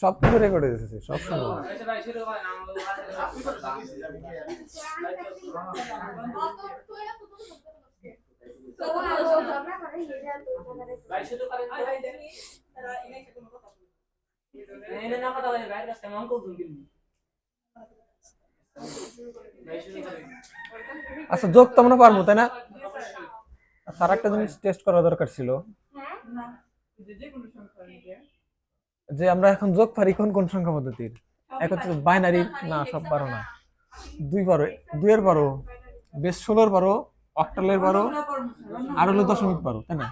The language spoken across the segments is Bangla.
সব কিছু রেকর্ড হয়েছে সব সময়। আচ্ছা যোগ তো আমরা পারবো তাই না? আর একটা জিনিস টেস্ট করা দরকার ছিল যে আমরা এখন যোগ পারি কোন কোন সংখ্যা পদ্ধতির। এক হচ্ছে বাইনারি, না সব পারো না। দুই পারো, দুইয়ের পারো, বেশ 16 পারো, অক্টালের পারো, আর হলো দশমিক পারো, তাই না?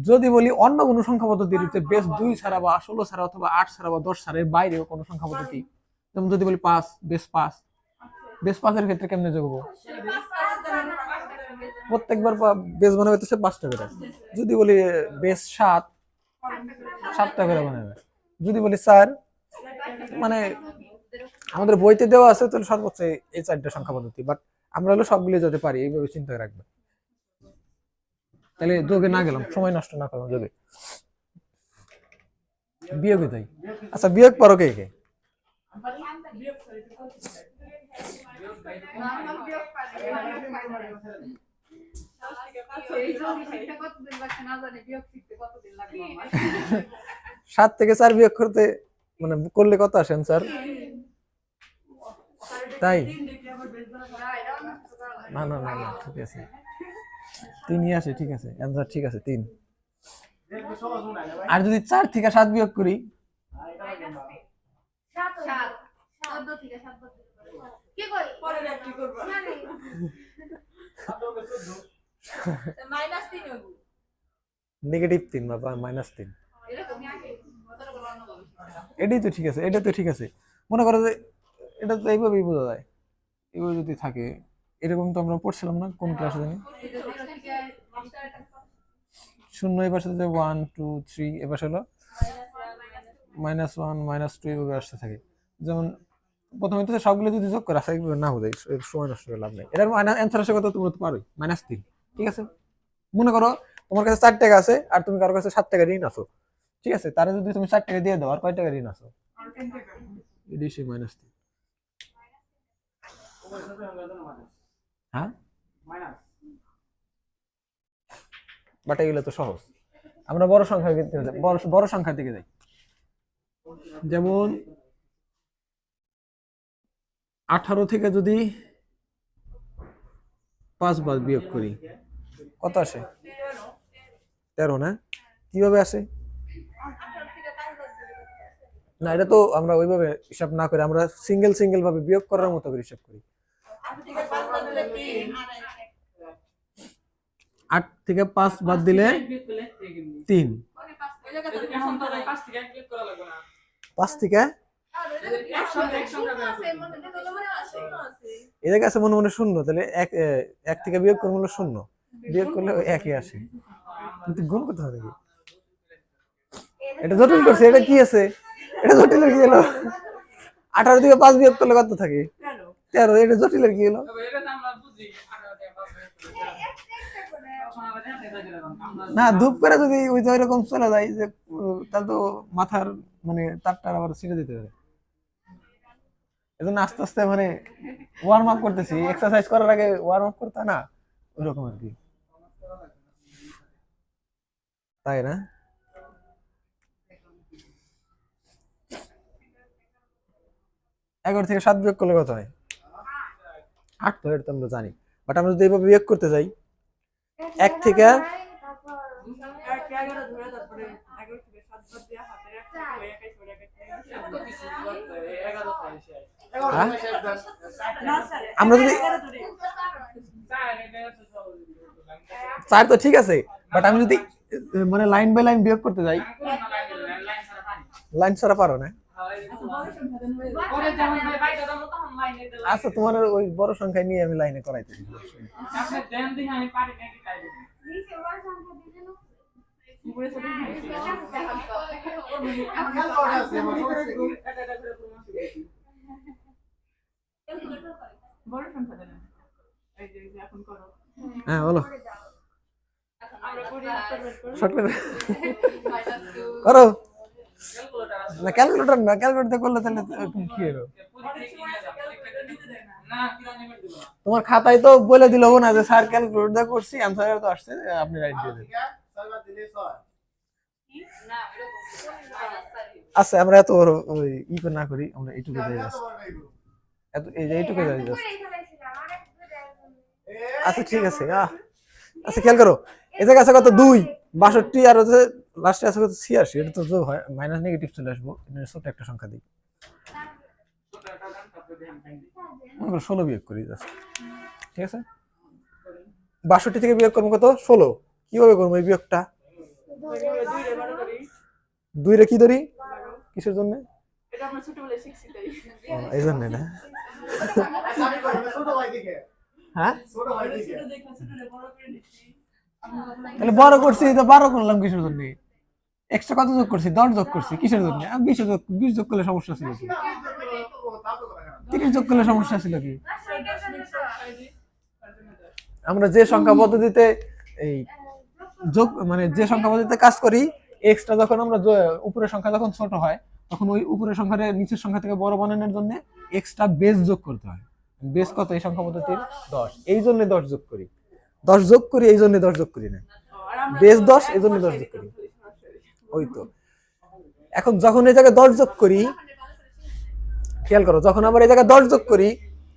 যদি বলি অন্য কোনো সংখ্যা পদ্ধতির বেশ 2 ছাড়া বা 16 ছাড়া অথবা 8 ছাড়া বা 10 ছাড়া এর বাইরেও কোনো সংখ্যা পদ্ধতি, যেমন যদি বলি 5, বেশ 5, বেশ 5 এর ক্ষেত্রে কেমনে যোগ হবো? প্রত্যেকবার বেস বানাবে তো 5টা করে। যদি বলি বেস 7, 7টা করে বানাবে। যদি বলি 4, মানে আমাদের বইতে দেওয়া আছে তাহলে সর্বোচ্চ এই 4টা সংখ্যা পদ্ধতি, বাট আমরা হলো সবগুলো যেতে পারি এইভাবে চিন্তা রাখবে। তাহলে যোগে না গেলাম, সময় নষ্ট না করলাম যোগে। বিয়োগে যাই। আচ্ছা বিয়োগ পারো কে কে? সাত থেকে 4 বিয়োগ করতে মানে করলে কত আসে স্যার? তাই না না না না, ঠিক আছে 3ই আসে, ঠিক আছে অ্যানসার ঠিক আছে 3। আর যদি 4 থেকে 7 বিয়োগ করি, নেগেটিভ 3 বা -3, এটাই তো ঠিক আছে, এটা তো ঠিক আছে। মনে করো যে এটা তো এইভাবেই বোঝা যায়, এইভাবে যদি থাকে এরকম তো আমরা পড়ছিলাম না কোন ক্লাসে জানি? 0 এর পাশে 1 2 3, এর পাশে হলো -1 -2 এভাবে আসতে থাকে। যেমন প্রথমে তো সবগুলো যদি যোগ করা আসে না বোঝাই, সময় নষ্ট করে লাভ নেই। এটার অ্যান্সার আসে কত তোমরা তো পারোই, -3, ঠিক আছে? মনে করো তোমার কাছে 4 টাকা আছে আর তুমি কারোর কাছে 7 টাকা ঋণ আছো, ঠিক আছে? তারে যদি তুমি 4 টাকা দিয়ে দাও আর কয় টাকা ঋণ আছো? এটাই সেই -3। হ্যাঁ বাট এগুলো তো সহজ। আমরা বড় সংখ্যার দিকে যাই, বড় সংখ্যার দিকে যাই। যেমন 18 থেকে যদি 5 বার বিয়োগ করি কত আসে? 13 না? কিভাবে আসে? না এটা তো আমরা ওইভাবে হিসাব না করে আমরা সিঙ্গেল সিঙ্গেল ভাবে বিয়োগ করার মতো করে হিসাব করি। 8 থেকে 5 বাদ দিলে 3, 5 থেকে এদের কাছে মনে মনে শূন্য, তাহলে এক থেকে বিয়োগ করলে হলো 0, বিয়োগ করলে একই আসে, কিন্তু গুণ করতে হবে কি? এটা জটিল করছে, এটা কি আছে? এটা জটিলের কি হলো? 18 থেকে 5 বিয়োগ করলে কত থাকে? 13। এটা জটিলের কি হলো? না ধূপ করে যদি ওই যে ওইরকম চলে যায় যে তাহলে তো মাথার মানে তারটা আবার ছিঁড়ে দিতে পারে। এজন্য আস্তে আস্তে মানে ওয়ার্ম আপ করতেছি, এক্সারসাইজ করার আগে ওয়ার্ম আপ করতে না, ওইরকম আর কি, তাই না? এগারো থেকে 7 বিয়োগ করলে কত হয়? 8 তো, এটা তো আমরা জানি, বাট আমরা যদি এইভাবে বিয়োগ করতে যাই 1 থেকে হ্যাঁ? আমরা যদি 4 তো ঠিক আছে, বাট আমি যদি মানে লাইন বাই লাইন বিয়োগ করতে যাই, লাইন ছাড়া পারো না। আচ্ছা, তোমার ওই বড় সংখ্যা নিয়ে আমি লাইনে করাইতেছি। হ্যাঁ বলো, করো না। ক্যালকুলেটর না, ক্যালকুলেটর করলে তাহলে কি হলো? তোমার খাতায় তো বলে দিল না যে স্যার ক্যালকুলেটর দিয়ে করছি, অ্যানসার তো আসছে, আপনি রাইট দিয়ে দেন। আচ্ছা, আমরা এত ওই ই না করি, আমরা এইটুকু যাই, এত এই যে এইটুকু যাই। আচ্ছা ঠিক আছে। আচ্ছা খেয়াল করো, এই জায়গায় আছে কত 2, 62, আর হচ্ছে লাস্টে আছে কত 86। এটা তো যোগ হয়, মাইনাস নেগেটিভ চলে আসবো, ছোট একটা সংখ্যা দিই, মনে করো 16 বিয়োগ করি জাস্ট। ঠিক আছে, 62 থেকে বিয়োগ করবো কত 16। কিভাবে করবো এই বিয়োগটা? 2 রে কি ধরি, কিসের জন্য? এই জন্য না। হ্যাঁ তাহলে বড় করছি তো, 12 করলাম কিসের জন্য? এক্সট্রা কত যোগ করছি? 10 যোগ করছি, কিসের জন্য? 20 যোগ করলে সমস্যা ছিল কি? 30 যোগ করলে সমস্যা ছিল কি? আমরা যে সংখ্যা পদ্ধতিতে এই যোগ মানে যে সংখ্যা পদ্ধতিতে কাজ করি, এক্সট্রা যখন আমরা উপরের সংখ্যা যখন ছোট হয়, তখন ওই উপরের সংখ্যাটা নিচের সংখ্যা থেকে বড় বানানোর জন্য এক্সট্রা বেস যোগ করতে হয়। বেস কত এই সংখ্যা পদ্ধতির? 10, এই জন্য 10 যোগ করি। 10 যোগ করি এই জন্য 10 যোগ করি না, বেস 10 এই জন্য 10 যোগ করি। ওই তো এখন যখন এই জায়গায় 10 যোগ করি, খেয়াল করো, যখন আমরা এই জায়গায় 10 যোগ করি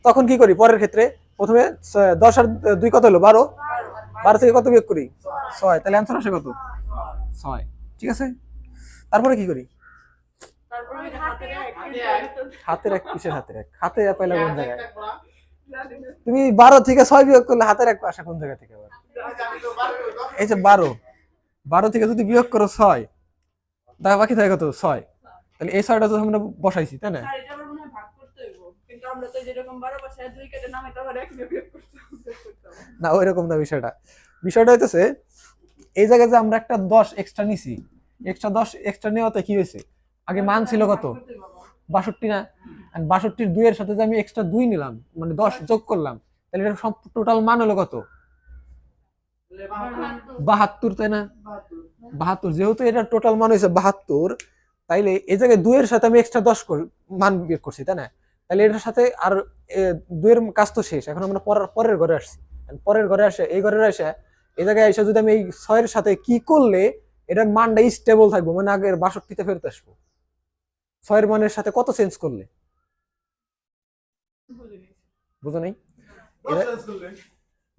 তখন কি করি? পরের ক্ষেত্রে প্রথমে 10 আর 2 কত হলো? 12। 12 থেকে কত বিয়োগ করি? 6। তাহলে অ্যানসার আসে কত? 6। ঠিক আছে, তারপরে কি করি? হাতের এক, কিসের হাতের এক? হাতে পাইলে কোন জায়গায়? তুমি 12 থেকে 6 বিয়োগ করলে হাতের এক আসা কোন জায়গা থেকে? এই যে 12 থেকে যদি বিয়োগ করো 6, তাহলে বাকি থাকে কত? 6। তাহলে এই 6টা তো আমরা বসাইছি, তাই না? না ওইরকম না বিষয়টা। বিষয়টা হইতেছে এই জায়গায় যে আমরা একটা 10 এক্সট্রা নিছি, এক্সট্রা 10 এক্সট্রা নেওয়াতে কি হয়েছে? আগে মান ছিল কত? 62 না? আর 62 2 এর সাথে যে আমি এক্সট্রা 2 নিলাম, মানে 10 যোগ করলাম, তাহলে এটা সব টোটাল মান হলো কত? 72, তাই না? 72, যেহেতু এটা টোটাল মান হয়েছে 72, তাইলে এই জায়গায় 2 এর সাথে আমি এক্সট্রা 10 মান বিয়োগ করছি, তাই না? তাহলে এটার সাথে আর 2 এর কাজ তো শেষ, এখন আমরা পরের ঘরে আসছি। পরের ঘরে আসে, এই ঘরে আসে, এই জায়গায় এসে যদি আমি এই 6 এর সাথে কি করলে এটার মানটা স্টেবল থাকবো, মানে আগের 62তে ফেরত আসবো? 6 এর মানের সাথে কত চেঞ্জ করলে? বুঝো নাই?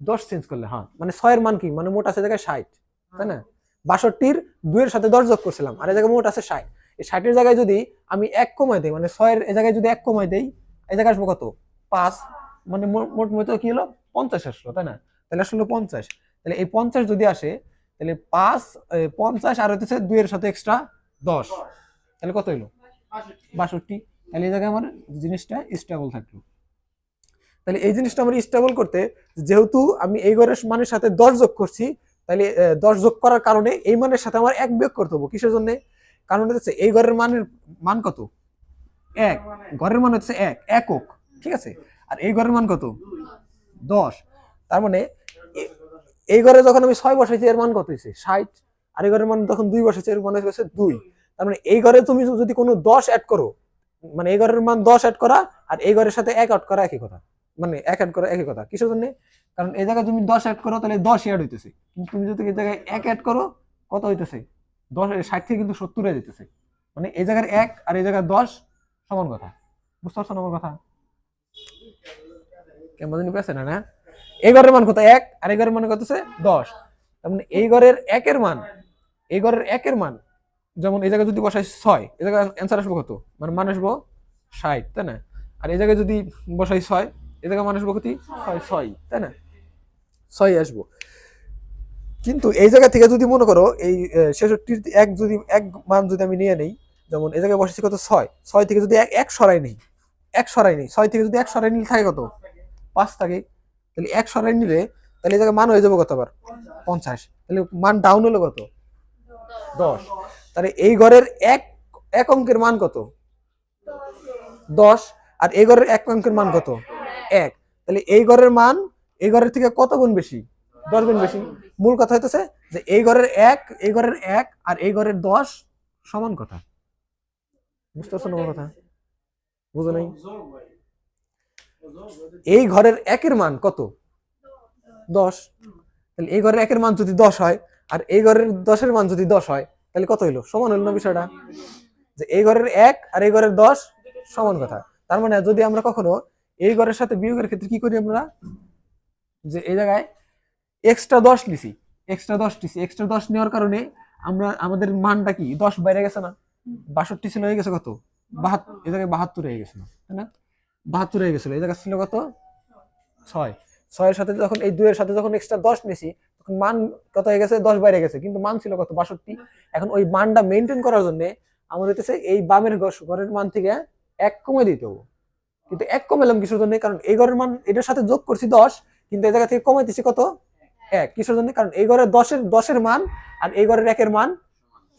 10 চেঞ্জ করলে, হ্যাঁ, মানে 6 এর মান কি? মানে মোট আছে জায়গায় 60, তাই না? 62 2 এর সাথে 10 যোগ করছিলাম, আর এই জায়গায় মোট আছে 60। এই 60 এর জায়গায় যদি আমি 1 কমাই দেই, মানে 6 এর এই জায়গায় যদি 1 কমাই দেই, এই জায়গায় আসবো কত? 5, মানে মোট মতো কি হলো? 50 আসলো, তাই না? তাহলে আসলে 50। তাহলে এই 50 যদি আসে, তাহলে 5 50 আর হচ্ছে 2 এর সাথে এক্সট্রা 10, তাহলে কত হলো? 62। তাহলে এই জায়গায় আমার জিনিসটা স্টেবল থাকলো। তাহলে এই জিনিসটা আমরা স্টেবল করতে, যেহেতু আমি এই ঘরের মানের সাথে 10 যোগ করছি, তাহলে 10 যোগ করার কারণে এই মানের সাথে আমার 1 বিয়োগ করতে হবে। কিসের জন্য? কারণ হচ্ছে এই ঘরের মান কত? 1। ঘরের মান হচ্ছে 1 একক, ঠিক আছে? আর এই ঘরের মান কত? 10। তার মানে এই ঘরে যখন আমি 6 বসাইছি, এর মান কত হয়েছে? 60। আর এই ঘরের মান যখন 2 বসাইছি, এর মান হয়েছে 2। তার মানে এই ঘরে তুমি যদি কোনো 10 অ্যাড করো, মানে এই ঘরের মান 10 অ্যাড করা আর এই ঘরের সাথে 1 অ্যাড করা একই কথা, মানে 1 অ্যাড করা একই কথা। কিসের জন্য? কারণ এই জায়গায় তুমি 10 অ্যাড করো, তাহলে 10 অ্যাড হইতেছে, কিন্তু তুমি যদি এই জায়গায় 1 অ্যাড করো, কত হইতেছে? 10, 60 থেকে কিন্তু 70 হয়ে যেতেছে। মানে এই জায়গার 1 আর এই জায়গার 10 সমান কথা। বুঝতে পারছো না আমার কথা? কেমন জানি পেয়েছে না? না, এই ঘরের মান কত? 1, আর এই ঘরের মান কত? 10। তার মানে এই ঘরের একের মান, এই ঘরের একের মান, যেমন এই জায়গায় যদি বসাই 6, এই জায়গায় অ্যান্সার আসবো কত, মানে মান আসবো 60, তাই না? আর এই জায়গায় যদি বসাই 6, এই জায়গায় মান আসবো কত, 6, তাই না? 6 আসবো। কিন্তু এই জায়গা থেকে যদি মনে করো এই 66 এক যদি এক মান যদি আমি নিয়ে নেই, যেমন এই জায়গায় বসেছি কত 6 থেকে যদি এক সরাই নেই, 6 থেকে যদি 1 সরাই নিলে থাকে কত, 5 থাকে। তাহলে 1 সরাই নিলে তাহলে এই জায়গায় মান হয়ে যাবে কত আবার 50, তাহলে মান ডাউন হলো কত 10। তাহলে এই ঘরের এক এক অঙ্কের মান কত 10, আর এই ঘরের এক অঙ্কের মান কত 1। তাহলে এই ঘরের মান এই ঘরের থেকে কত গুণ বেশি, 10 গুণ বেশি। মূল কথা হইতেছে যে এই ঘরের 1, এই ঘরের 1 আর এই ঘরের 10 সমান কথা। বুঝতে পারছো না কথা? বুঝো নাই? এই ঘরের 1 এর মান কত 10, তাহলে এই ঘরের 1 এর মান যদি 10 হয় আর এই ঘরের 10 এর মান যদি 10 হয় তাহলে কত হইলো, সমান হইলো না বিষয়টা? যে এই ঘরের 1 আর এই ঘরের 10 সমান কথা। তার মানে যদি আমরা কখনো এই ঘরের সাথে বিয়োগের ক্ষেত্রে কি করি আমরা, যে এই জায়গায় এক্সট্রা 10 নিছি, এক্সট্রা 10 নেওয়ার কারণে আমরা আমাদের মানটা কি 10 বাইরে গেছে না, 62 ছিল, হয়ে গেছে কত 72, এই জায়গায় 72 হয়ে গেছিল, তাই না? 72 হয়ে গেছিল, এই জায়গায় ছিল কত 6, 6 এর সাথে যখন এই 2 এর সাথে যখন এক্সট্রা 10 নিছি তখন মান কত হয়ে গেছে, 10 বাইরে গেছে, কিন্তু মান ছিল কত 62। এখন ওই মানটা মেনটেন করার জন্য আমাদের হইতেছে এই বামের ঘরের মান থেকে 1 কমে দিতে হবে। কিন্তু 1 কমালাম কিসের জন্য, কারণ এই ঘরের মান এটার সাথে যোগ করছি 10, কিন্তু এই জায়গা থেকে কমাইতেছি কত 1, কিসের জন্য, কারণ এই ঘরের 10 এর মান আর এই ঘরের 1 এর মান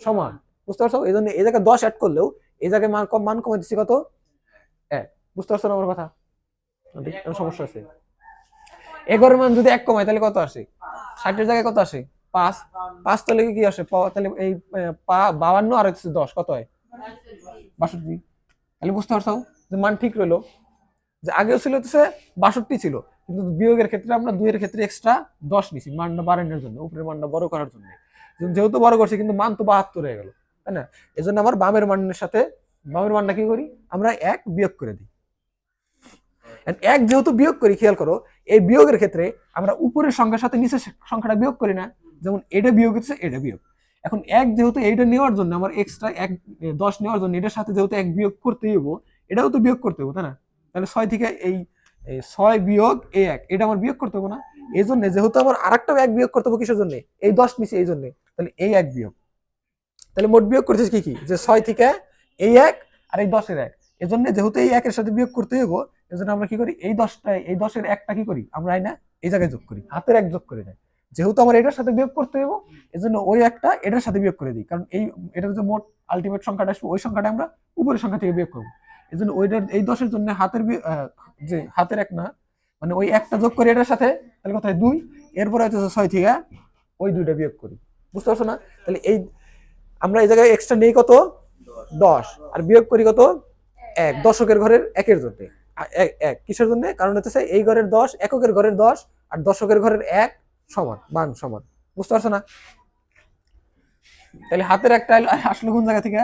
সমান। বুঝতে পারছো? এই জন্য এই জায়গায় 10 অ্যাড করলেও এই জায়গায় মান কমাইতেছি কত 1। বুঝতে পারছো না আমার কথা? সমস্যা আছে। এই ঘরের মান যদি 1 কমায় তাহলে কত আসে, 60 এর জায়গায় কত আসে 5, 5 তাহলে কি আসে, তাহলে এই 52 আর 10 কত হয় 62। তাহলে বুঝতে পারছো যে মান ঠিক রইলো, যে আগেও ছিল হচ্ছে 62 ছিল, কিন্তু বিয়োগের ক্ষেত্রে আমরা 2 এর ক্ষেত্রে এক্সট্রা 10 নিছি মানটা বাড়ানোর জন্য, উপরের মানটা বড় করার জন্য। যেহেতু বড় করছি কিন্তু মান তো 72 হয়ে গেল, তাই না? এজন্য আমার বামের মানের সাথে বামের মানটা কি করি আমরা 1 বিয়োগ করে দিই। 1 যেহেতু বিয়োগ করি, খেয়াল করো এই বিয়োগের ক্ষেত্রে আমরা উপরের সংখ্যার সাথে নিচের সংখ্যাটা বিয়োগ করি না, যেমন এটা বিয়োগ হচ্ছে এটা বিয়োগ। এখন 1 যেহেতু এইটা নেওয়ার জন্য আমার এক্সট্রা 10 নেওয়ার জন্য এটার সাথে যেহেতু 1 বিয়োগ করতেই হবো, এটাও তো বিয়োগ করতে হবে, তাই না? তাহলে 6 থেকে এই 6 বিয়োগ এই 1, এটা আমার বিয়োগ করতে হবে না? এই জন্য যেহেতু আমার আরেকটা 1 বিয়োগ করতে হবে, কিসের জন্য, এই 10 নিছি এই জন্য, তাহলে এই 1 বিয়োগ। তাহলে মোট বিয়োগ করতেছি কি কি, যে 6 থেকে এই 1 আর এই 10 এর 1, এজন্য যেহেতু এই 1 এর সাথে বিয়োগ করতে হবো, এজন্য আমরা কি করি এই 10 এর 1টা কি করি আমরা আইনা এই জায়গায় যোগ করি, হাতের 1 যোগ করে দেয়। যেহেতু আমার এটার সাথে বিয়োগ করতে হবো এজন্য ওই একটা এটার সাথে বিয়োগ করে দিই, কারণ এটার যে মোট আলটিমেট সংখ্যাটা আসবে ওই সংখ্যাটা আমরা উপরের সংখ্যা থেকে বিয়োগ করবো। এজন্য ওইটার এই 10 এর জন্য যে হাতের 1 না, মানে ওই একটা যোগ করি এটার সাথে, তাহলে কত হয় 2, এরপরে হচ্ছে 6 থেকে ওই 2টা বিয়োগ করি। বুঝতে পারছো না? তাহলে এই আমরা এই জায়গায় এক্সট্রা নেই কত 10 আর বিয়োগ করি কত 1, দশকের ঘরের 1 এর জন্য 1 কিসের জন্য, কারণ হচ্ছে এই ঘরের 10 এককের ঘরের 10 আর দশকের ঘরের 1 সমান, মান সমান। বুঝতে পারছো না? তাহলে হাতের একটা আসলো কোন জায়গা থেকে?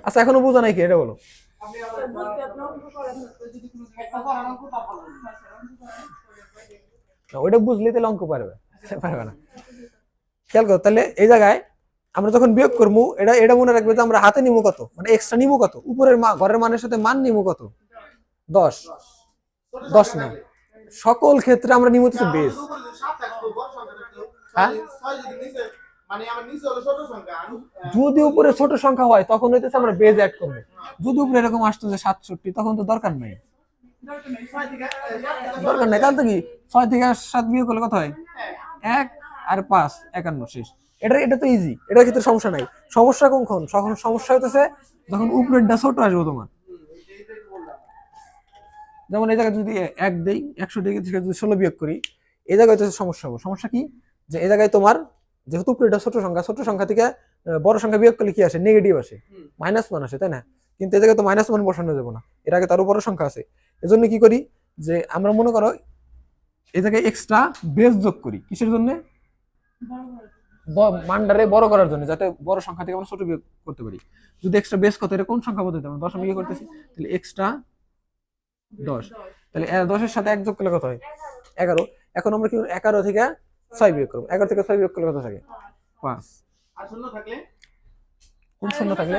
আচ্ছা এখনো বোঝা নাই কি, এটা বলো। ওইটা বুঝলে তাহলে অঙ্ক পারবে না। খেয়াল করো, তাহলে এই জায়গায় আমরা যখন বিয়োগ করবো এটা মনে রাখবে যে আমরা হাতে নিমু কত, মানে এক্সট্রা নিমু কত, উপরের ঘরের মানের সাথে মান নিমু কত 10 না, সকল ক্ষেত্রে আমরা নিমু হচ্ছে বেস। হ্যাঁ, যদি উপরে ছোট সংখ্যা হয় তখন হইতেছে আমরা বেজ অ্যাড করবো। যদি উপরে এরকম আসতো যে 67 তখন তো দরকার নাই, তাহলে তো কি 6 থেকে 7 বিয়োগ করলে কত হয় 1 আর 5 51 শেষ। এটা তো ইজি, এটার ক্ষেত্রে সমস্যা নাই। সমস্যা কখন সমস্যা হইতেছে যখন উপরেরটা ছোট আসবে তোমার। যেমন এই জায়গায় যদি 1 দেই 100 থেকে যদি 16 বিয়োগ করি, এই জায়গায় হইতেছে সমস্যা হবে। সমস্যা কি, যে এই জায়গায় তোমার যেহেতু উপরেরটা ছোট সংখ্যা থেকে বড় সংখ্যা বিয়োগ করলে কি আসে, নেগেটিভ আসে, মাইনাস মান আসে, তাই না? কিন্তু এই জায়গায় তো মাইনাস মান বসানো যাবে না, এর আগে তারও বড় সংখ্যা আছে। এজন্য কি করি, যে আমরা মনে করো এই জায়গায় এক্সট্রা বেস যোগ করি, কিসের জন্য, মানটারে বড় করার জন্য, যাতে বড় সংখ্যা থেকে আমরা ছোট বিয়োগ করতে পারি। যদি এক্সট্রা বেস কত, এটা কোন সংখ্যা পদ্ধতি আমরা দশমিকে করতেছি, তাহলে এক্সট্রা 10 তাহলে 10-এর সাথে 1 যোগ করলে কত হয়? 11। এখন আমরা কি 11 থেকে 6 বিয়োগ করবো। 11 থেকে 6 বিয়োগ করলে কত থাকে? 5। আর শূন্য থাকলে কোন শূন্য থাকলে?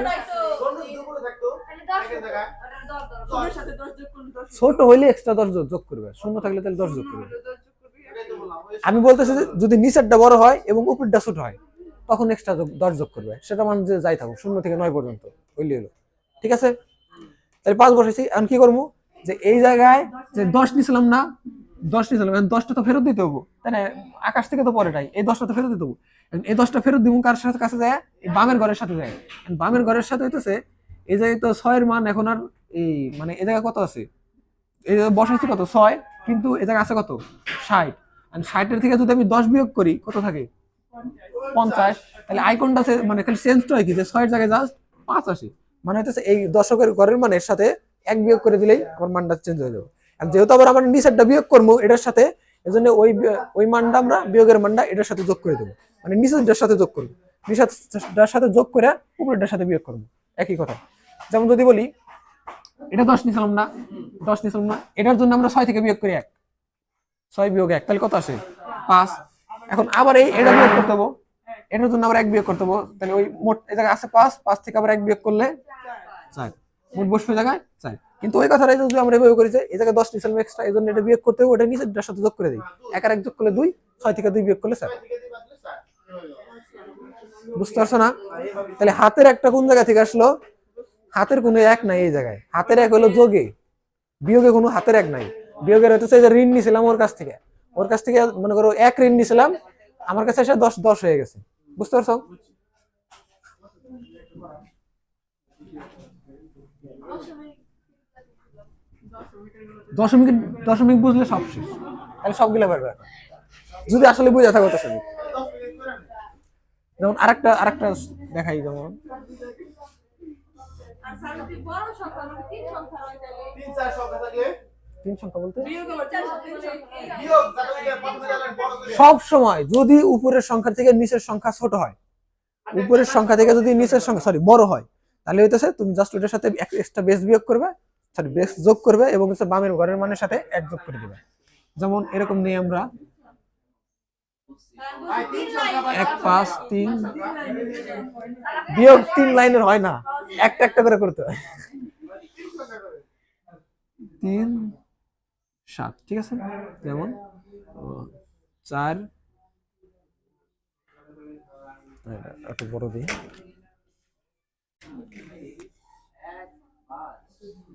ছোট হইলে এক্সট্রা 10 যোগ করবে, শূন্য থাকলে তাহলে 10 যোগ করবে। আমি বলতেছি যে যদি নিচেরটা বড় হয় এবং উপরেরটা ছোট হয় তখন এক্সট্রা 10 যোগ করবে, সেটা মানে যে যাই থাকুক 0 থেকে 9 পর্যন্ত হইলে হলো। ঠিক আছে, তাহলে 5 বসাইছি। এখন কি করবো, যে এই জায়গায় যে 10 নিছিলাম না, 10 নিছিলাম, 10টা তো ফেরত দিতে হবো, তাই না? আকাশ থেকে তো পরে নাই, এই 10টা তো ফেরত দিতে হবো। এই 10টা ফেরত দিব কার সাথে কাছে যায়? এই বামের ঘরের সাথে যায়। বামের ঘরের সাথে হইতেছে এই জায়গায় তো 6 এর মান এখন আর এই মানে এই জায়গায় কত আছে? এই জায়গায় বসাইছি কত? 6, কিন্তু এই জায়গায় আছে কত? 60। আর 60 এর থেকে যদি আমি 10 বিয়োগ করি কত থাকে? 50। তাহলে আইকনটা মানে খালি চেঞ্জটা হয় কি, যে 6 এর জায়গায় জাস্ট 5 আসে, মানে হচ্ছে এই দশকের ঘরের মানের সাথে 1 বিয়োগ করে দিলেই আমার মানটা চেঞ্জ হয়ে যাবে। আর যেহেতু আবার আমার নিচেরটা বিয়োগ করবো এটার সাথে, এজন্য ওই মানটা আমরা বিয়োগের মানটা এটার সাথে যোগ করে দেবো, মানে নিচেরটার সাথে যোগ করবো, নিচেরটার সাথে যোগ করে উপরেরটার সাথে বিয়োগ করবো, একই কথা। যেমন যদি বলি এটা 10 নিছিলাম না, 10 নিছিলাম না, এটার জন্য আমরা 6 থেকে বিয়োগ করি 1, 6 বিয়োগ 1 তাহলে কত আসে? 5। এখন আবার এটা বিয়োগ করতে হবো, এটার জন্য আবার 1 বিয়োগ করতে হবো, তাহলে ওই মোট এই জায়গায় আছে 5, 5 থেকে আবার 1 বিয়োগ করলে 4, মোট বসবে জায়গায় 4। কিন্তু ওই কথাটাই যদি আমরা এভাবে করি যে এই জায়গায় 10 নিছিলাম এক্সট্রা, এই জন্য এটা বিয়োগ করতে হবে, ওটা নিচেরটার সাথে যোগ করে দিই, 1 আর 1 যোগ করলে 2, 6 থেকে 2 বিয়োগ করলে 4। বুঝতে পারছো না? তাহলে হাতের একটা কোন জায়গা থেকে আসলো? হাতের কোনো 1 নাই এই জায়গায়, হাতের 1 হলো যোগে, বিয়োগে কোনো হাতের 1 নাই। বিয়োগের হচ্ছে যে ঋণ নিছিলাম ওর কাছ থেকে, মনে করো 1 ঋণ নিছিলাম, আমার কাছে এসে 10 হয়ে গেছে। বুঝতে পারছো? দশমিক দশমিক বুঝলে সব শেষ, তাহলে সবগুলো পারবে যদি আসলে বুঝে থাকো। দশমিক যেমন আরেকটা দেখাই, যেমন 3 সংখ্যা বলতে সব সময় যদি উপরের সংখ্যা থেকে নিচের সংখ্যা ছোট হয়, উপরের সংখ্যা থেকে যদি নিচের সংখ্যা বড় হয়, তাহলে হইতেছে তুমি জাস্ট ওটার সাথে এক্সট্রা বেস বিয়োগ করবে, বেস যোগ করবে এবং বামের ঘরের মানের সাথে 1 যোগ করে দিবে। যেমন এরকম নেই আমরা 1, 5, 3 বিয়োগ 3 লাইনের হয় না, একটা একটা করে করতে হয়। 3, 7, ঠিক আছে। যেমন 4, একটু বড় দিই,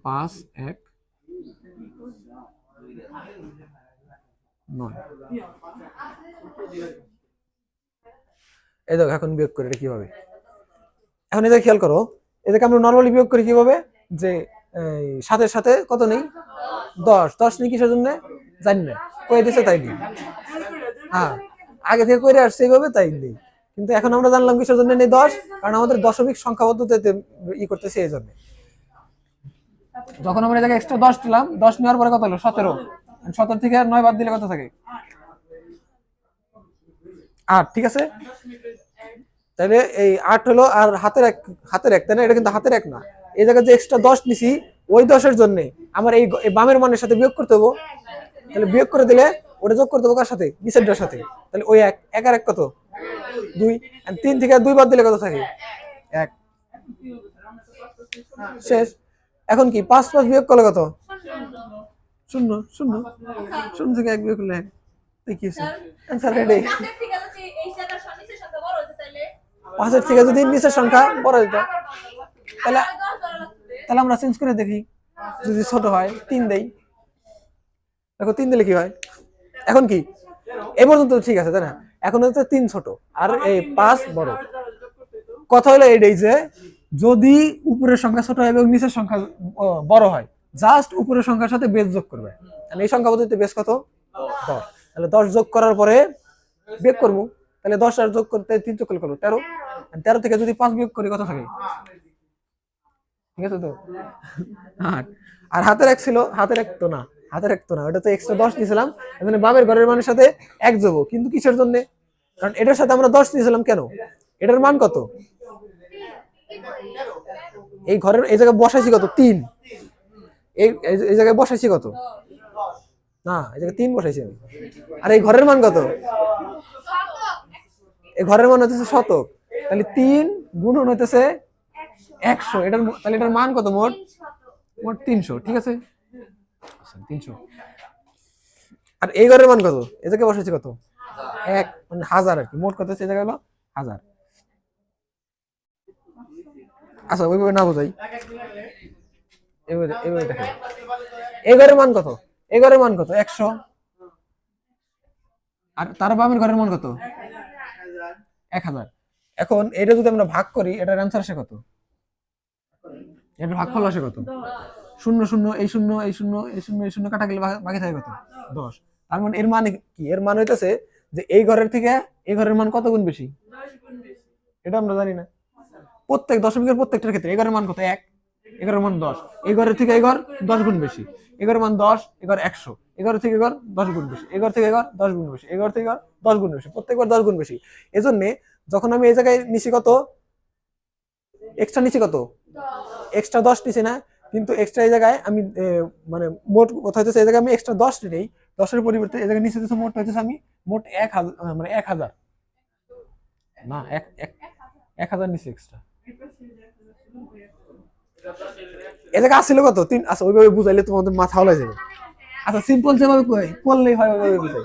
5, 1, 9। এই দেখো এখন বিয়োগ করে এটা কিভাবে, এখন এটা খেয়াল করো, এটাকে আমরা নরমালি বিয়োগ করি কিভাবে, যে সাথে সাথে কত নেই? 10 নেই, কিসের জন্য জানি না, কয়ে দিছে তাই নেই। হ্যাঁ, আগে থেকে করে আসছে এইভাবে, তাই নেই। কিন্তু এখন আমরা জানলাম কিসের জন্য নেই 10, কারণ আমাদের দশমিক সংখ্যা পদ্ধতিতে করতেছি এই জন্য। যখন আমরা এটাকে এক্সট্রা 10 দিলাম, 10 নেওয়ার পরে কত হলো? 17। 17 থেকে 9 বাদ দিলে কত থাকে? 8, ঠিক আছে। তাহলে এই 8 হলো, আর হাতের এক তাই না? এটা কিন্তু হাতের 1 না, এই জায়গায় যে এক্সট্রা 10 নিছি ওই 10-এর জন্য আমার এই বামের মানের সাথে বিয়োগ করতে হবো, তাহলে বিয়োগ করে দিলে ওটা যোগ করতে হবো কার সাথে? নিচেরটার সাথে। তাহলে ওই 1 আর 1 কত? 2। আর 3 থেকে 2 বাদ দিলে কত থাকে? 1। শেষ। এখন কি 5 বিয়োগ করলে কত? 0। 0 থেকে 1 বিয়োগ করলে 1। কি আছে आंसर রেডি। 5 এর থেকে যদি নিচের সংখ্যা বড় হতো তাহলে আমরা চেঞ্জ করে দেখি, যদি ছোট হয় 3 দেই। দেখো 3 দিলে কি হয়? এখন কি এই পর্যন্ত ঠিক আছে তাই না? এখন হচ্ছে 3 ছোট আর এই 5 বড়। কথা হলো এইটাই যে যদি উপরের সংখ্যা ছোট হয় এবং নিচের সংখ্যা বড় হয়, জাস্ট উপরের সংখ্যার সাথে বেস যোগ করবে। তাহলে এই সংখ্যা পদ্ধতিতে বেস কত? 10। তাহলে 10 যোগ করার পরে বিয়োগ করবো, তাহলে 10 আর যোগ করতে 3 যোগ করবো 13। 13 থেকে যদি 5 বিয়োগ করি কত থাকে? ঠিক আছে তো? 8। আর হাতের 1 ছিল, হাতের 1 তো না, ওটা তো এক্সট্রা 10 নিয়েছিলাম, এখানে বামের ঘরের মানের সাথে 1 যোগ। কিন্তু কিসের জন্য? কারণ এটার সাথে আমরা 10 নিয়েছিলাম, কেন? এটার মান কত? এই ঘরের এই জায়গায় বসাইছি কত? 3। এই জায়গায় বসাইছি কত? না, এই জায়গায় 3 বসাইছি আমি। আর এই ঘরের মান কত? এই ঘরের মান হইতেছে শতক, তাহলে 3 গুণন হইতেছে 100। তাহলে এটার মান কত? মোট 300। ঠিক আছে, 300। আর এই ঘরের মান কত? এই জায়গায় বসাইছি কত? 1, মানে 1000 আর কি। মোট কত হচ্ছে এই জায়গায়? হলো 1000। আচ্ছা, ওইভাবে না বোঝাই, এইভাবে দেখেন। এই ঘরের মান কত? এই ঘরের মান কত? 100। আর তার বামের ঘরের মান কত? 1000। এখন এটা যদি আমরা ভাগ করি, এটার অ্যান্সার আসে কত? এটার ভাগফল আসে কত? 0 0, এই 0 এই 0 এই 0 এই 0 কাটা গেলে বাকি থাকে কত? 10। তার মানে এর মানে কি? এর মানে হইতেছে যে এই ঘরের থেকে এই ঘরের মান কত গুণ বেশি? 10 গুণ বেশি। এটা আমরা জানি না। প্রত্যেক দশমিকের প্রত্যেকটার ক্ষেত্রে এই ঘরের মান কত? 1, এই ঘরের মান 10। এই ঘরের থেকে এই ঘর 10 গুণ বেশি। এই ঘরের মান 10, এই ঘর 100। এই ঘর থেকে এই ঘর 10 গুণ বেশি। এই ঘর থেকে এই ঘর 10 গুণ বেশি। এই ঘর থেকে এই ঘর 10 গুণ বেশি। প্রত্যেকবার 10 গুণ বেশি। এজন্য যখন আমি এই জায়গায় নিছি কত? এক্সট্রা নিছি কত? এক্সট্রা 10 নিছি না? কিন্তু এক্সট্রা এই জায়গায় আমি মানে মোট কথা হচ্ছে এই জায়গায় আমি এক্সট্রা 10 নেই। 10 এর পরিবর্তে এই জায়গায় নিচে হচ্ছে মোট হচ্ছে আমি মোট 1000, মানে 1000 না, 1000 নিছি এক্সট্রা। এই জায়গায় আসছিল কত? 3। আচ্ছা, ওইভাবে বুঝাইলে তোমাদের মাথা হলাই যাবে। আচ্ছা, সিম্পল যেভাবে করলেই হয় ওইভাবে বুঝাই।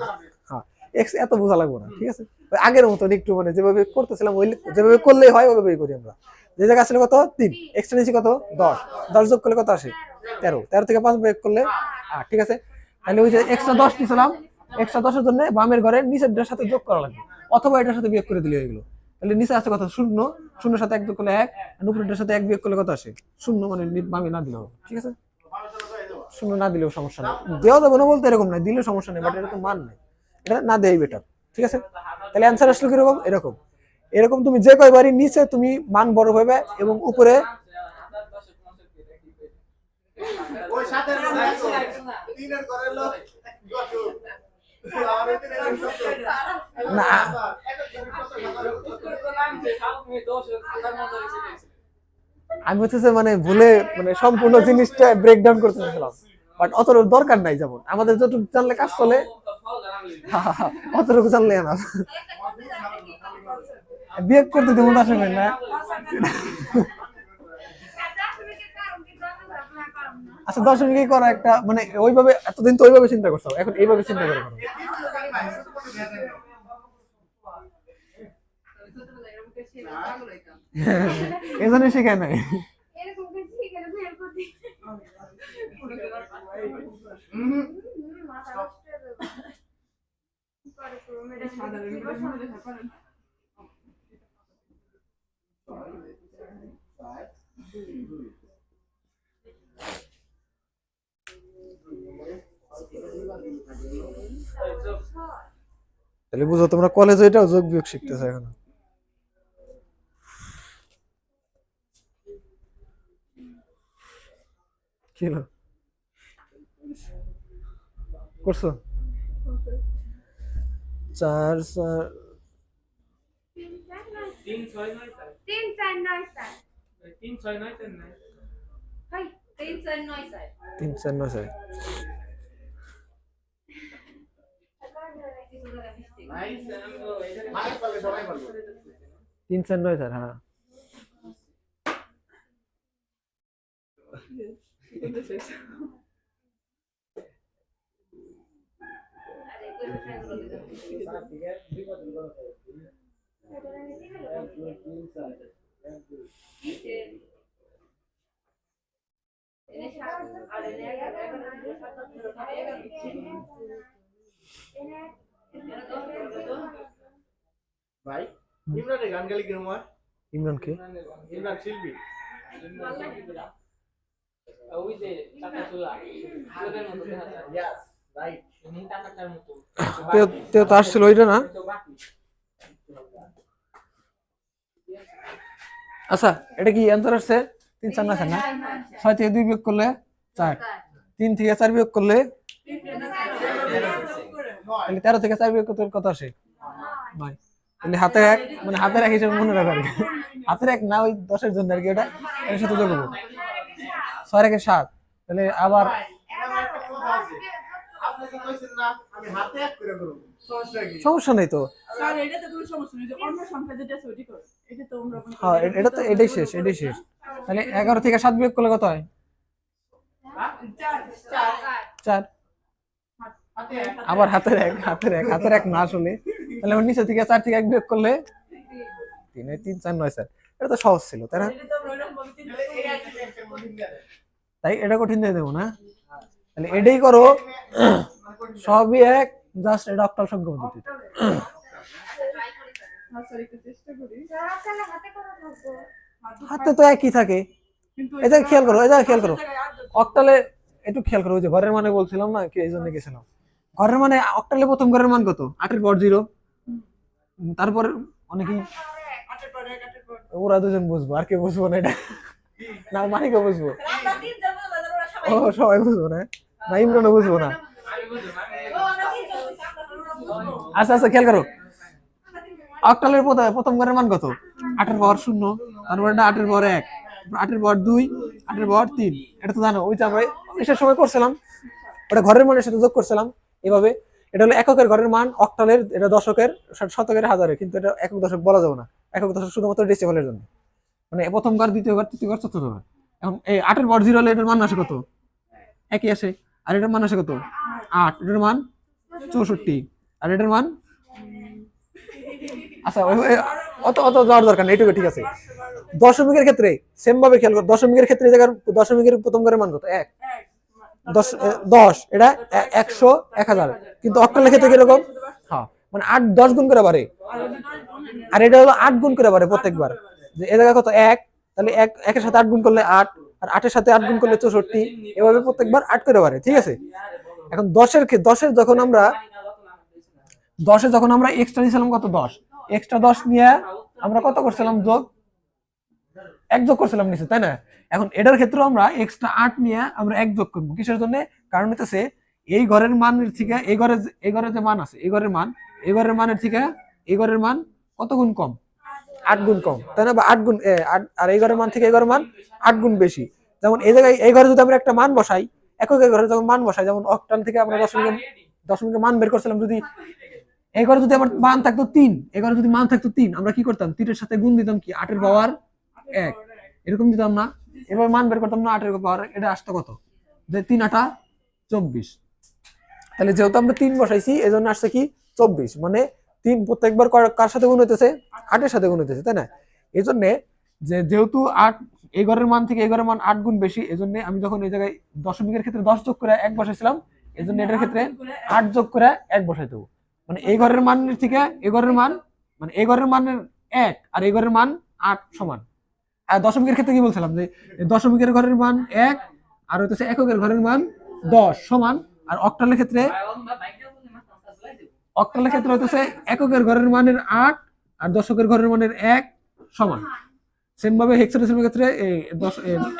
হ্যাঁ, এক্স এত বোঝা লাগবে না। ঠিক আছে, আগের মতন একটু মানে যেভাবে করতেছিলাম যেভাবে করলেই হয় ওইভাবেই করি আমরা। যে জায়গায় আসলে কত? 3, এক্সট্রা নিয়েছি কত? 10। 10 যোগ করলে কত আসে? 13। 13 থেকে 5 বিয়োগ করলে 8। ঠিক আছে, তাহলে ওই যে এক্সট্রা 10 নিয়েছিলাম, এক্সট্রা 10 এর জন্য বামের ঘরে নিচেরটার সাথে যোগ করা লাগবে, অথবা এটার সাথে বিয়োগ করে দিলে হয়ে গেল। তাহলে নিচে আসছে কত? 0। 0 সাথে 1 যোগ করলে 1, আর উপরেরটার সাথে 1 বিয়োগ করলে কত আসে? 0। মানে বামে না দিলেও হবে। ঠিক আছে, 0 না দিলেও সমস্যা নেই। দেওয়া যাবে না বলতে এরকম নাই, দিলেও সমস্যা নেই, বাট এটা তো মান নাই, এটা না দেয় বেটার। ঠিক আছে, তাহলে অ্যান্সার আসলে কিরকম? এরকম এরকম তুমি যে কয়বারই নিচে তুমি মান বড় হবে এবং উপরে না, আমি হচ্ছে মানে ভুলে মানে সম্পূর্ণ জিনিসটা ব্রেকডাউন করতে চাইছিলাম, বাট অত দরকার নাই। যেমন আমাদের যতটুকু জানলে কাজ চলে, অতটুকু জানলে না। বিয়ে করতে দেবো না শুনবেন না। আচ্ছা, দশমিকে করা একটা মানে ওইভাবে এতদিন তো ওইভাবে চিন্তা করছো, এখন এইভাবে চিন্তা করে করো। এজন্য শিখায় নাই। তাহলে বুঝো তোমরা কলেজে এটাও যোগ বিয়োগ শিখতেছো এখন। কি হলো? করছো? 4 4 3 6 9 3 4 9 3 6 9 3 9 ভাই 3 4 9 3 4 9 3 4 9 স্যার। হ্যাঁ, ভাই ইমরানের গান গালি কিরম হয়? ইমরান কে? ইমরান শিল্পী। ওই যে টাকা চুলা চুলের মতো দেখা যায়। Yes, right. এমনি টাকাটার মতো তেও তো আসছিল ওইটা না? আচ্ছা, এটা কি অ্যান্সার আসছে? 3 4 9 না? 6 থেকে 2 বিয়োগ করলে 4, 3 থেকে 4 বিয়োগ করলে তাহলে 13 থেকে 4 বিয়োগ করতে কত আসে? 9। তাহলে হাতের 1, মানে হাতের 1 হিসেবে মনে রাখা। হাতের 1 না, ওই 10 এর জন্য আর কি, এটা এর সাথে যোগ করব। 6 এর 1 7, তাহলে আবার কি কইছেন না আমি হাতে এক করে করব সমস্যা কি সমস্যা নেই তো। স্যার এটা তো কোনো সমস্যা নেই যে অন্য সংখ্যা যেটা আছে ওইটা করো এটা তো আমরা হ্যাঁ এটা তো এটাই শেষ, এটাই শেষ। তাহলে 11 থেকে 7 বিয়োগ করলে কত হয়? 4। হাতে এক আবার হাতের এক না আসলে, তাহলে ওর নিচে থেকে 4 থেকে 1 বিয়োগ করলে 3 3 4 9 স্যার। এটা তো সহজ ছিল তাই না? এটা তো আমরা ওইরকম ভাবে চিন্তা করি এই একটা একটা কঠিন দেয় তাই এটা কঠিন দিয়ে দেবো না, তাহলে এটাই করো। সবই এক, জাস্ট এটা অক্টাল সংখ্যা পদ্ধতি। স্যার একটু চেষ্টা করি হাতে তো একই থাকে। কিন্তু এটা খেয়াল করো, এটা খেয়াল করো। অক্টালে একটু খেয়াল করো, ওই যে ঘরের মানে বলছিলাম না কি, এই জন্য গেছিলাম। ঘরের মানে অক্টালে প্রথম ঘরের মান কত? 8 এর পর 0। তারপর অনেকেই আটের পর এক আটের পর ওরা দুজন বুঝবো, আর কেউ বুঝবো না এটা। না মানিকও বুঝবো, আমরা তিন জন বলবো ওরা সবাই ও সবাই বুঝবো না, না ইমরানও বুঝবো না। আমি বুঝলাম ও আমরা তিন জন বলছি আমরা বুঝবো আচ্ছা আচ্ছা খেয়াল করো, অক্টালের প্রথম ঘরের মান কত? 8 এর পর 0, তারপর এটা 8 এর পর 1, 8 এর পর 2, 8 এর পর 3। এটা তো জানো, ওই যে আমরা এসের সময় করছিলাম, ওটা ঘরের মানের সাথে যোগ করছিলাম এভাবে। এটা হলো এককের ঘরের মান, অক্টালের এটা দশকের, শতকের, হাজারের, কিন্তু এটা একক দশক বলা যাবে না। একক দশক শুধুমাত্র ডেসিমেলের জন্য, মানে প্রথম ঘর, দ্বিতীয় ঘর, তৃতীয় ঘর, চতুর্থ ঘর। এখন এই 8 এর পর 0 হলে এটার মান আসে কত? একই আসে। আর এটার মান আসে কত? 8। এটার মান 64। আর এটার মান আচ্ছা অত অত যাওয়ার দরকার নেই, এটুকু ঠিক আছে। দশমিকের ক্ষেত্রে সেম ভাবে খেয়াল করো, দশমিকের ক্ষেত্রে এই জায়গার দশমিকের প্রথম ঘরের মান কত? 1। 10 এটা 100 1000, কিন্তু অক্টালের ক্ষেত্রে কিরকম? হ্যাঁ মানে 8 10 গুণ করে বাড়ে, আর এটা হলো 8 গুণ করে বাড়ে প্রত্যেকবার। যে এই জায়গা কত? 1, তাহলে 1 এর সাথে 8 গুণ করলে 8, আর 8 এর সাথে 8 গুণ করলে 64, এভাবে প্রত্যেকবার 8 করে বাড়ে, ঠিক আছে। এখন 10 যখন আমরা এক্সট্রা দিয়েছিলাম কত? 10 এক্সট্রা 10 নিয়ে আমরা কত করছিলাম? যোগ 1 যোগ করছিলাম নিচে, তাই না? এখন এটার ক্ষেত্রে আমরা এক্সট্রা 8 নিয়ে আমরা 1 যোগ করবো। কিসের জন্য? কারণ হইতেছে এই ঘরের মানের থেকে এই ঘরে যে মান আছে, এই ঘরের মানের থেকে এই ঘরের মান কত গুণ কম? 8 গুণ কম, তাই না? বা 8 গুণ, আর এই ঘরের মান থেকে এই ঘরের মান 8 গুণ বেশি। যেমন এই জায়গায় এই ঘরে যদি আমরা একটা মান বসাই, এককের ঘরে যখন মান বসাই, যেমন অক্টাল থেকে আমরা দশমিকের মান বের করছিলাম, যদি এই ঘরে যদি আমার মান থাকতো 3, এই ঘরে যদি মান থাকতো 3, আমরা কি করতাম? 3 এর সাথে গুণ দিতাম কি? 8 এর পাওয়ার 1, এরকম দিতাম না? এবার মান বের করতাম না 8 এর পাওয়ার, এটা আসতো কত? যে 3 8 24। তাহলে যেহেতু আমরা 3 বসাইছি, এজন্য আসছে কি? 24। মানে 3 প্রত্যেকবার কার সাথে গুণ হইতেছে? 8 এর সাথে গুণ হইতেছে, তাই না? এই জন্য যেহেতু 8 এই ঘরের মান থেকে এই ঘরের মান 8 গুণ বেশি, এজন্য আমি যখন এই জায়গায় দশমিকের ক্ষেত্রে 10 যোগ করে 1 বসাইছিলাম, এজন্য এটার ক্ষেত্রে 8 যোগ করে 1 বসাই দেবো। মানে এই ঘরের মানের থেকে এই ঘরের মান, মানে এই ঘরের মানের 1 আর এই ঘরের মান 8 সমান। আর দশমিকের ক্ষেত্রে কি বলছিলাম? যে দশমিকের ঘরের মান 1 আর হইতেছে এককের ঘরের মান 10 সমান। আর অক্টালের ক্ষেত্রে হইতেছে এককের ঘরের মানের 8 আর দশকের ঘরের মানের 1 সমান। সেম ভাবে হেক্সাডেসিমালের ক্ষেত্রে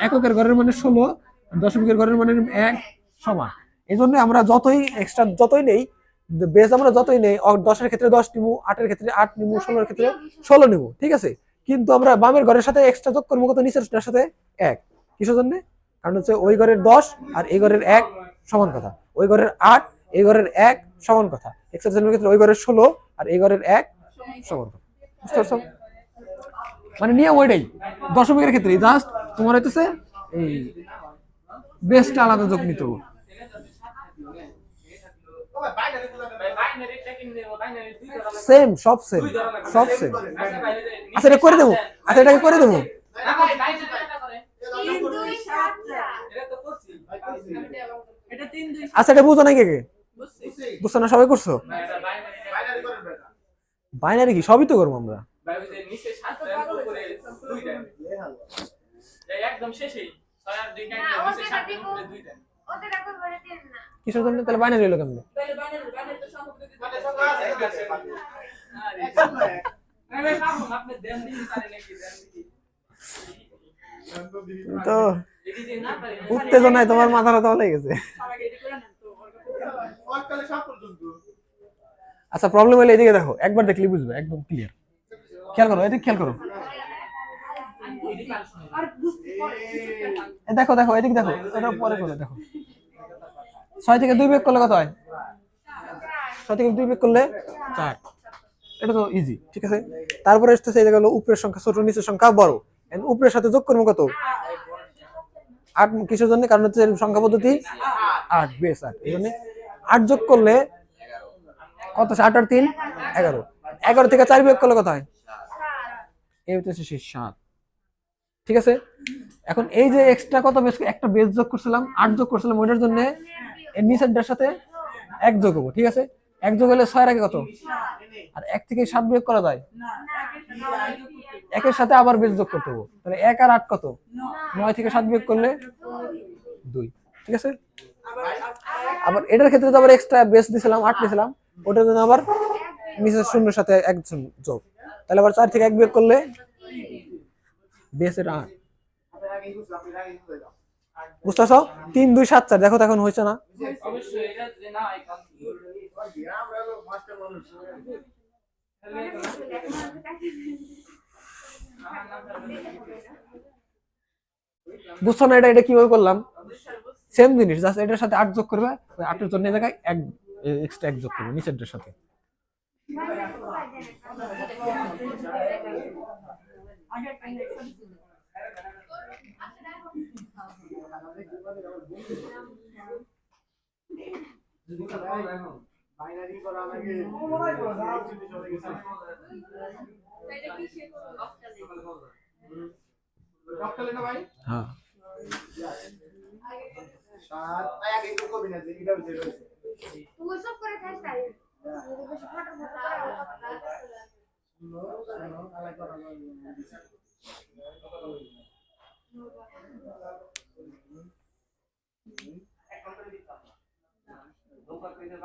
এককের ঘরের মানের 16 আর দশমিকের ঘরের মানের 1 সমান। এই জন্য আমরা যতই এক্সট্রা যতই নেই, বেস আমরা যতই নেই, 10 এর ক্ষেত্রে 10 নিবো, 8 এর ক্ষেত্রে 8 নিবো, 16 এর ক্ষেত্রে 16 নিবো, ঠিক আছে। কিন্তু আমরা বামের ঘরের সাথে এক্সট্রা যোগ করবো কত? নিচের সাথে 1। কিসের জন্য? কারণ হচ্ছে ওই ঘরের 10 আর এই ঘরের 1 সমান কথা, ওই ঘরের 8 এই ঘরের 1 সমান কথা। হেক্সাডেসিমালের ক্ষেত্রে ওই ঘরের 16 আর এই ঘরের 1 সমান কথা। বুঝতে পারছো? মানে নিয়ম ওইটাই। দশমিকের ক্ষেত্রে জাস্ট তোমার হইতেছে এই বেসটা আলাদা যোগ নিতে হবে। সেম, সব সেম। আচ্ছা এটা করে দেবো, এটাকে করে দেবো। আচ্ছা এটা বুঝো না কে? বুঝছো না? সবাই করছো? বাইনারি কি? সবই তো করবো আমরা। কিসের জন্য? তাহলে বাইনারি হলো কেমন? তো উত্তেজনায় তোমার মাথাটা তলে গেছে। আচ্ছা প্রবলেম হলে এদিকে দেখো, একবার দেখলে বুঝবে, একদম ক্লিয়ার। খেয়াল করো, এদিকে খেয়াল করো, দেখো এদিকে দেখো, এটা পরে করে দেখো। 6 থেকে 2 বিয়োগ করলে কত হয়? 6 থেকে 2 বিয়োগ করলে 4। এটা তো ইজি, ঠিক আছে। তারপরে আসতেছে এই গেল উপরের সংখ্যা ছোট, নিচের সংখ্যা বড়। এন্ড উপরের সাথে যোগ করব কত? 8। কিসের জন্য? কারণ হচ্ছে সংখ্যা পদ্ধতি 8, বেস 8। এই জন্য 8 যোগ করলে কত? 8 আর 3 11। 11 থেকে 4 বিয়োগ করলে কত হয়? এই হচ্ছে সেই 7, ঠিক আছে। এখন এই যে এক্সট্রা কত বেস, একটা বেস যোগ করছিলাম, 8 যোগ করছিলাম, ওইটার জন্য এর নিচেরটার সাথে 1 যোগ হবো, ঠিক আছে। 1 যোগ হলে 6 এর আগে কত? আর 1 থেকে 7 বিয়োগ করা যায়? না, একের সাথে আবার বেস যোগ করতে হবে, তাহলে 1 আর 8 কত? 9 থেকে 7 বিয়োগ করলে 2, ঠিক আছে। আবার এটার ক্ষেত্রে তো আবার এক্সট্রা বেস দিছিলাম, 8 দিছিলাম, ওটার জন্য আবার নিচের শূন্যের সাথে 1 যোগ, তাহলে আবার 4 থেকে 1 বিয়োগ করলে বেসের 8। বুঝতেছ? 3 2 7 4, দেখো তো এখন হয়েছে না? অবশ্যই এটা যদি না হয় কারণ আমরা তো মাস্টার মানুষ। বুঝছো না? এটা কিভাবে করলাম? সেম জিনিস, জাস্ট এটার সাথে 8 যোগ করবে, ওই 8 এর জন্য এই জায়গায় 1 এক্সট্রা 1 যোগ করবে নিচেরটার সাথে। আগে একটা ইলেকশন ছিল। বাইনারি করা লাগে। ডক্টর না ভাই? হ্যাঁ, 7 আগে একটু কবি না যে এটা হইছে। তুই সব করে খাস তাই বেশি ফটো ফটো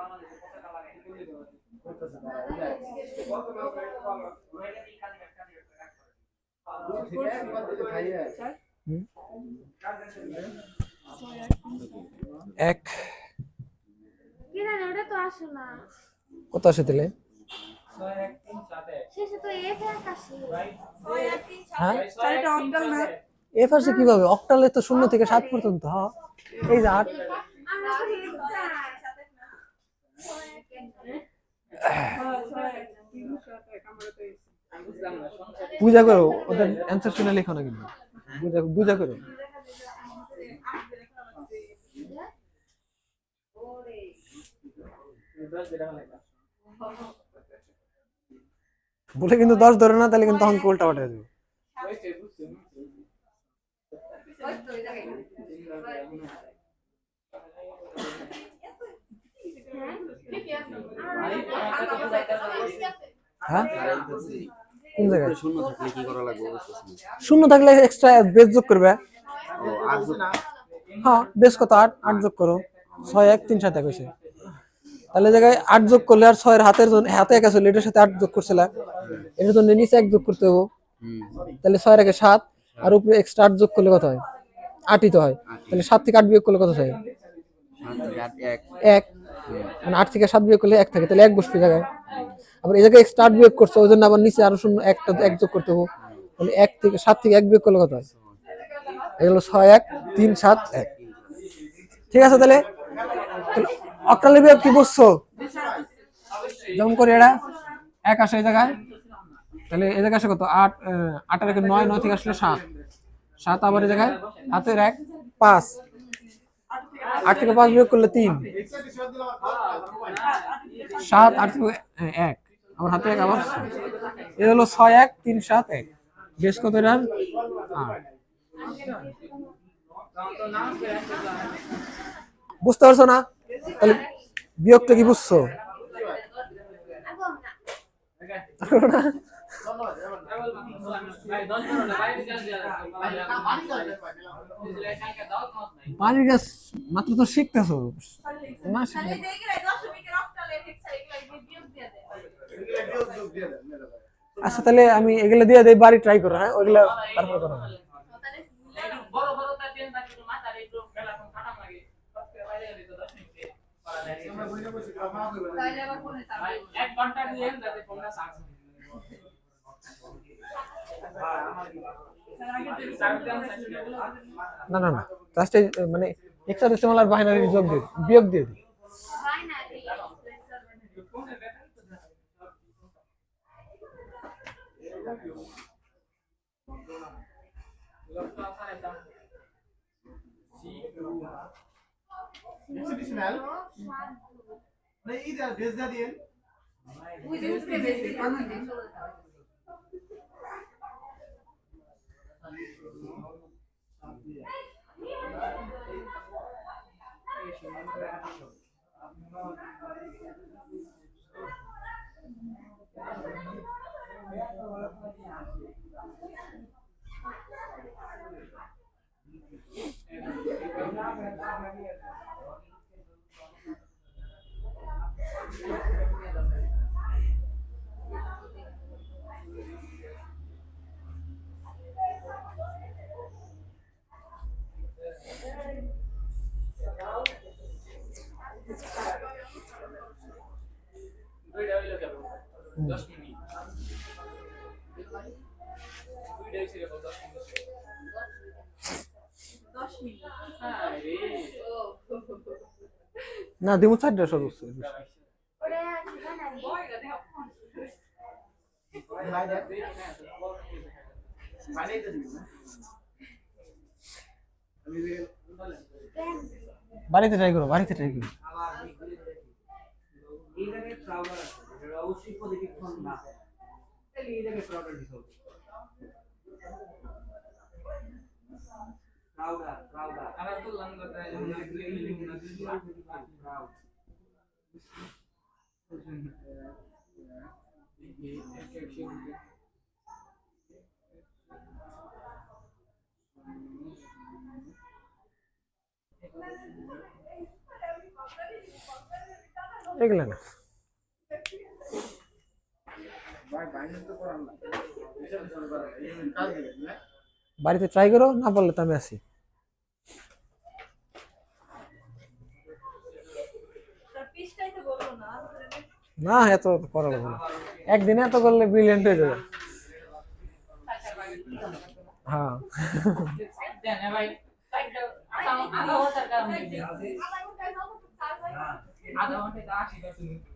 বাংলাদেশে পতাকা লাগাই তুলে দেওয়া এক কি না ওটা তো আসে না কত আসে তাহলে? 6 1 3 7 1 শেষে তো এ ফেরত আসে 6 1 3 7 হ্যাঁ, এটা অক্টাল না? এফ আসে কিভাবে? অক্টালে তো 0 থেকে 7 পর্যন্ত। হ্যাঁ, এই যে 8। আমরা তো আমি বুঝলাম না সংখ্যা পূজা করো, ওদের অ্যানসার শুনে লেখো না কিন্তু, পূজা করো। বলে কিন্তু 10 ধরে না, তাহলে কিন্তু অঙ্ক উল্টা পাল্টা যাবে। হ্যাঁ, কোন জায়গায় শূন্য থাকলে কি করা লাগবে? শূন্য থাকলে এক্সট্রা বেস যোগ করবে। ও আর না হ্যাঁ, বেস কত? 8 8 যোগ করো, 6 1 3 7 1 হইছে। তাহলে জায়গায় 8 যোগ করলে আর 6 এর হাতের জন্য হাতে 1 আছে, এটার সাথে 8 যোগ করছিলা, এর জন্য নিচে 1 যোগ করতে হবে। তাহলে 6 এর আগে 7 আর উপরে এক্সট্রা 8 যোগ করলে কত হয়? 8ই তো হয়। তাহলে 7 থেকে 8 বিয়োগ করলে কত হয়? 1। মানে 8 থেকে 7 বিয়োগ করলে 1 থাকে, তাহলে 1 বসবে জায়গায়। আবার এই জায়গায় এক্সট্রা 8 বিয়োগ করছে, ওই জন্য আবার নিচে আরো শূন্য 1 যোগ করতে হবে। তাহলে 1 থেকে 7 থেকে 1 বিয়োগ করলে কত হয়? এগুলো 6 1 3 7 1, ঠিক আছে। তাহলে অক্টালের বিয়োগ কি বুঝছো? যেমন করে এটা 1 আসে এই জায়গায়, তাহলে এই জায়গায় আসে কত? 8 8 এর 9 9 থেকে আসলে 7 7, আবার এই জায়গায় হাতের 1 5, 8 থেকে 5 বিয়োগ করলে 3 7, 8 থেকে 1 আবার হাতে 1 আবার এই হলো 6 1 3 7 1। বেশ কত এর? 8। বুঝতে পারছো না? তাহলে বিয়োগটা কি বুঝছো? না? বাড়ির গাছ মাত্র তো শিখতেছো না, আচ্ছা তাহলে আমি এগুলা দিয়ে দেই, বাড়ি ট্রাই করো। হ্যাঁ, ওইগুলা তারপরে করো। বড় বড় তার টেন থাকে তো মাথা একটু বেলা কোন কাটা লাগে সবকে বাইরে গেলে তো 10 মিনিটে করা যায়। ভাই 1 ঘন্টা দিয়ে যাতে কোনটা সাকস না না না, জাস্ট মানে হেক্সাডেসিমাল আর বাইনারির যোগ দিয়ে বিয়োগ দিয়ে দিই। বাইনারি হেক্সাডেসিমাল না ইদার বেজ দা দিন ওই যে উপরে বেশি আমি দেখো দুইটা হইলো কেবল 10 মিনিট দুইটা হইছে কেবল 10 মিনিট 10 মিনিট হ্যাঁ রে না দিমু 4টা সদস্য। ওরে বাইনারি বয়টা দেখো ভাই দেখ বানাই তো দিবি না আমি বাড়িতে ট্রাই করো, বাড়িতে ট্রাই করো। এই জায়গায় ক্রাউডার আছে এটা অবশ্যই পজিটিভ ফোন না তাহলে এই জায়গায় ক্রাউডার দিতে হবে ক্রাউডার আবার তো লঙ্গা তাই যেমন ক্রাউড এগুলো না ভাই বাইনারি তো করার না হেক্সাডেসিমাল করার এই কাজ দিবেন না বাড়িতে ট্রাই করো, না পারলে তো আমি আছি। তার পিসটাই তো বলবো না না এত করা লাগবে না, একদিনে এত করলে ব্রিলিয়েন্ট হয়ে যাবে। হ্যাঁ দেন ভাই সাইডটা আধা ঘন্টার কারণে আধা ঘন্টা যাবো তো তার আধা ঘন্টা 80%